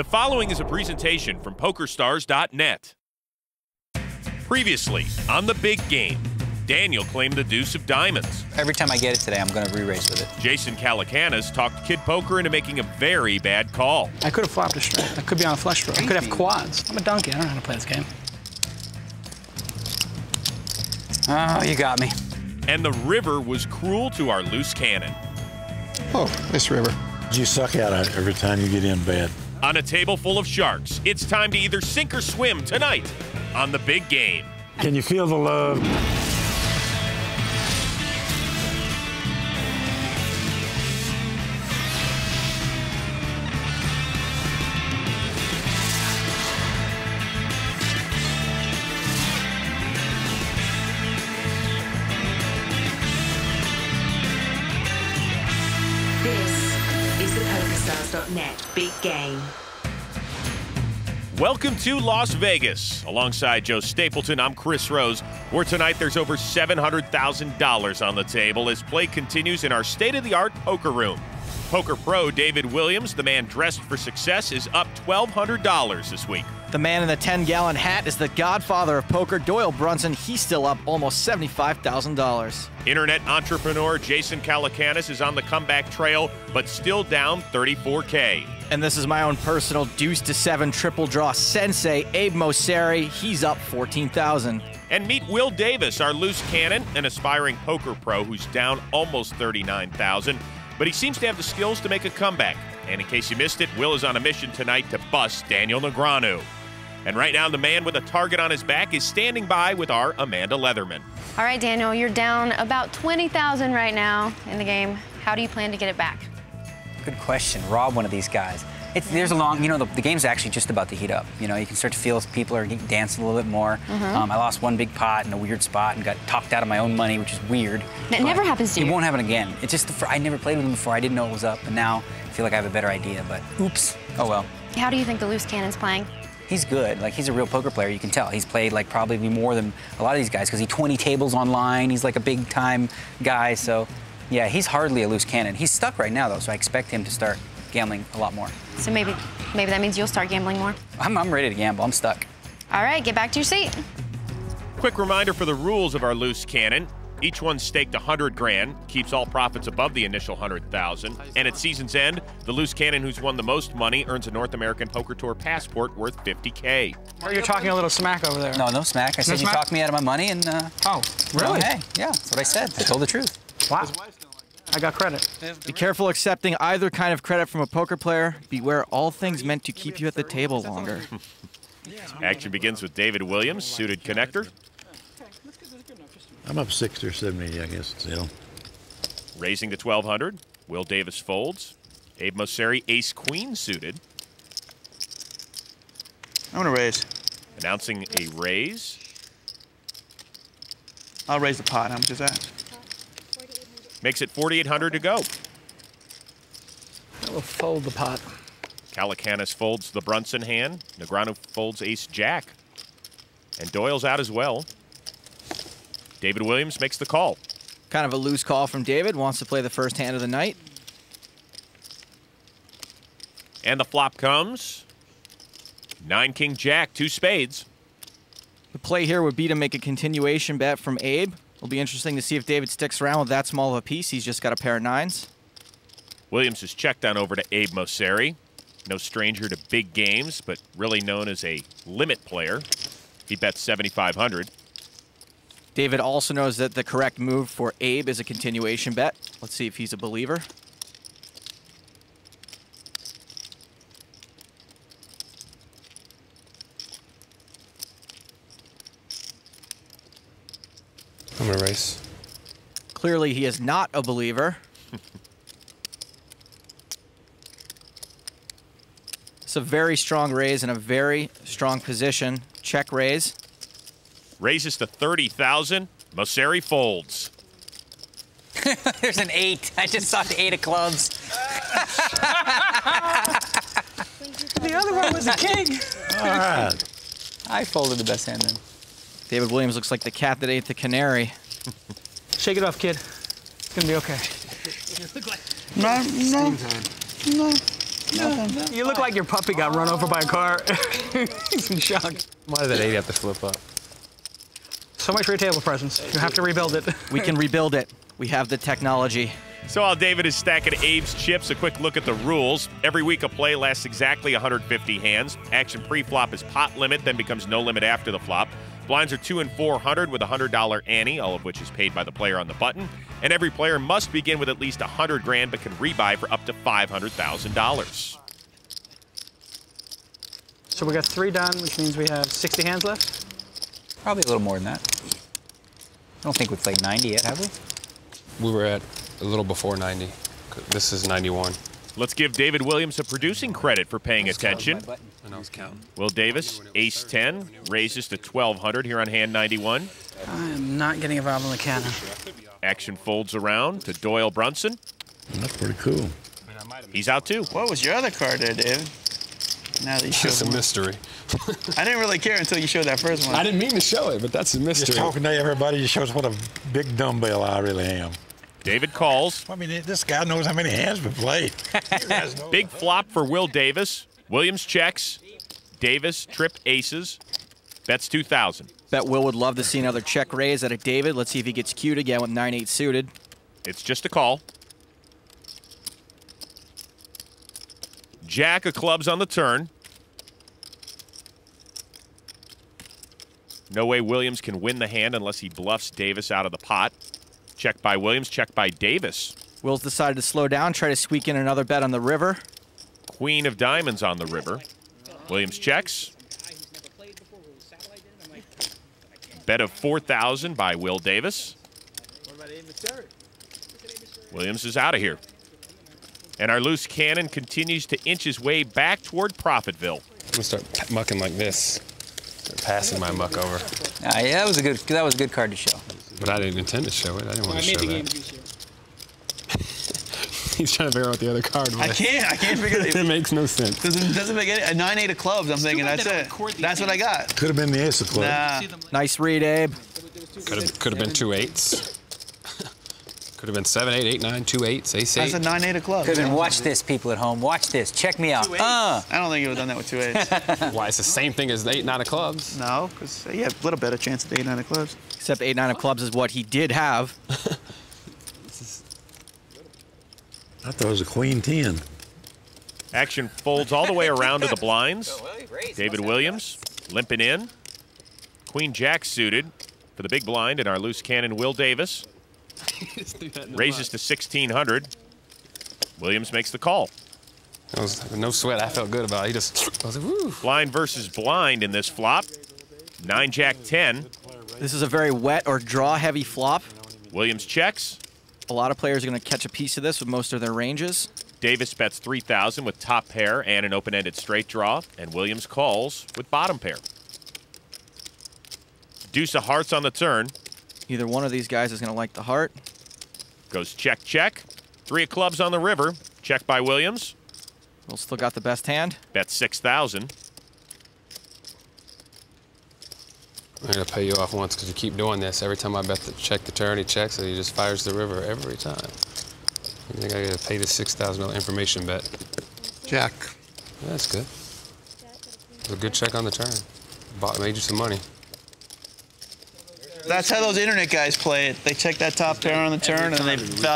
The following is a presentation from PokerStars.net. Previously, on the big game, Daniel claimed the deuce of diamonds. Every time I get it today, I'm going to re-race with it. Jason Calacanis talked Kid Poker into making a very bad call. I could have flopped a straight. I could be on a flush draw. I could have quads. I'm a donkey. I don't know how to play this game. Oh, you got me. And the river was cruel to our loose cannon. Oh, nice river. You suck at it every time you get in bed. On a table full of sharks, it's time to either sink or swim tonight on the big game. Can you feel the love? PokerStars.net Big Game. Welcome to Las Vegas. Alongside Joe Stapleton, I'm Chris Rose, where tonight there's over $700,000 on the table as play continues in our state-of-the-art poker room. Poker pro David Williams, the man dressed for success, is up $1,200 this week. The man in the 10-gallon hat is the godfather of poker, Doyle Brunson. He's still up almost $75,000. Internet entrepreneur Jason Calacanis is on the comeback trail, but still down $34K. And this is my own personal deuce to seven triple draw sensei, Abe Mosseri. He's up $14,000. And meet Will Davis, our loose cannon, an aspiring poker pro who's down almost $39,000. But he seems to have the skills to make a comeback. And in case you missed it, Will is on a mission tonight to bust Daniel Negreanu. And right now, the man with a target on his back is standing by with our Amanda Leatherman. All right, Daniel, you're down about $20,000 right now in the game. How do you plan to get it back? Good question. Rob one of these guys. There's a long, the game's actually just about to heat up. You can start to feel as people are dancing a little bit more. I lost one big pot in a weird spot and got talked out of my own money, which is weird. That never happens to you. It won't happen again. It's just, I never played with him before. I didn't know it was up, and now I feel like I have a better idea, but oops. Oh well. How do you think the loose cannon's playing? He's good. He's a real poker player, you can tell. He's played, probably more than a lot of these guys, because he 20 tables online. He's like a big-time guy, so yeah, he's hardly a loose cannon. He's stuck right now, though, so I expect him to start gambling a lot more. So maybe that means you'll start gambling more? I'm ready to gamble. I'm stuck. All right, get back to your seat. Quick reminder for the rules of our loose cannon. Each one staked $100,000, keeps all profits above the initial $100,000. And at season's end, the loose cannon who's won the most money earns a North American Poker Tour passport worth $50K. Or you're talking a little smack over there. No smack. I said you talked me out of my money, and oh, really? Hey, yeah, that's what I said. I told the truth. Wow. I got credit. Be careful accepting either kind of credit from a poker player. Beware all things meant to keep you at the table longer. Action begins with David Williams, suited connector. I'm up 60 or 70, I guess, still. Raising to 1,200. Will Davis folds. Abe Mosseri, ace-queen suited. I'm going to raise. Announcing a raise. I'll raise the pot. How much is that? Makes it 4,800 to go. I will fold the pot. Calacanis folds the Brunson hand. Negreanu folds ace-jack. And Doyle's out as well. David Williams makes the call. Kind of a loose call from David. Wants to play the first hand of the night. And the flop comes. 9-king-jack, 2 spades. The play here would be to make a continuation bet from Abe. It'll be interesting to see if David sticks around with that small of a piece. He's just got a pair of 9s. Williams has checked on over to Abe Mosseri. No stranger to big games, but really known as a limit player. He bets 7,500. David also knows that the correct move for Abe is a continuation bet. Let's see if he's a believer. I'm going to race. Clearly, he is not a believer. It's a very strong raise and a very strong position. Check raise. Raises to 30,000. Mosseri folds. There's an 8. I just saw the 8 of clubs. The other one was a king. All right. I folded the best hand then. David Williams looks like the cat that ate the canary. Shake it off, kid. It's gonna be okay. No. You look like your puppy got run over by a car. He's in shock. Why did that 80 have to flip up? So much for your table presence. You have to rebuild it. We can rebuild it. We have the technology. So while David is stacking Abe's chips, a quick look at the rules. Every week a play lasts exactly 150 hands. Action pre-flop is pot limit, then becomes no limit after the flop. Blinds are 2 and 400 with a $100 ante, all of which is paid by the player on the button. And every player must begin with at least $100 grand, but can rebuy for up to $500,000. So we got 3 done, which means we have 60 hands left. Probably a little more than that. I don't think we've played 90 yet, have we? We were at a little before 90. This is 91. Let's give David Williams a producing credit for paying attention. And I was counting. Will Davis, ace 10, raises to 1,200 here on hand 91. I am not getting involved in the cannon. Action folds around to Doyle Brunson. That's pretty cool. He's out too. What was your other card there, David? Now that you showed It's a one. mystery. I didn't really care until you showed that first one. I didn't mean to show it, but that's a mystery. Just talking to everybody just shows what a big dumbbell I really am. David calls. I mean, this guy knows how many hands we played. Big flop for Will Davis. Williams checks. Davis trip aces. Bets 2,000. Bet Will would love to see another check raise out of David. Let's see if he gets cued again with 9-8 suited. It's just a call. Jack of clubs on the turn. No way Williams can win the hand unless he bluffs Davis out of the pot. Check by Williams, check by Davis. Will's decided to slow down, try to squeak in another bet on the river. Queen of diamonds on the river. Williams checks. Bet of 4,000 by Will Davis. Williams is out of here. And our loose cannon continues to inch his way back toward Profitville. I'm gonna start mucking like this. Start passing my muck over. Yeah, that was a good card to show. But I didn't intend to show it. I didn't want to show that. He's trying to figure out what the other card was. I can't figure it out. It makes no sense. Doesn't make any, a 9-8 of clubs. I'm thinking that's it. That's what I got. Could have been the ace of clubs. Nah. Nice read, Abe. Could have been 2 8s. Could have been 7 8 8 9 2 8s ace 8. That's a 9-8 of clubs. Could have been, watch this, people at home. Watch this. Check me out. I don't think you would have done that with 2 8s. Why? It's the same thing as the 8 9 of clubs. No, because you have a little better chance at the 8-9 of clubs. Except 8-9 of clubs is what he did have. I thought it was a queen 10. Action folds all the way around to the blinds. David Williams limping in. Queen Jack suited for the big blind, and our loose cannon Will Davis raises to 1,600. Williams makes the call. It was no sweat. I felt good about it. I was like, woo. Blind versus blind in this flop. 9 Jack 10. This is a very wet or draw heavy flop. Williams checks. A lot of players are going to catch a piece of this with most of their ranges. Davis bets 3,000 with top pair and an open-ended straight draw, and Williams calls with bottom pair. Deuce of hearts on the turn. Either one of these guys is going to like the heart. Goes check, check. 3 of clubs on the river. Check by Williams. Will still got the best hand. Bet 6,000. I'm going to pay you off once because you keep doing this. Every time I bet the check the turn, he checks and he just fires the river every time. I think I got to pay this $6,000 information bet. Jack. Yeah, that's good. It was a good check on the turn. Made you some money. That's how those internet guys play it. They check that top pair on the turn and they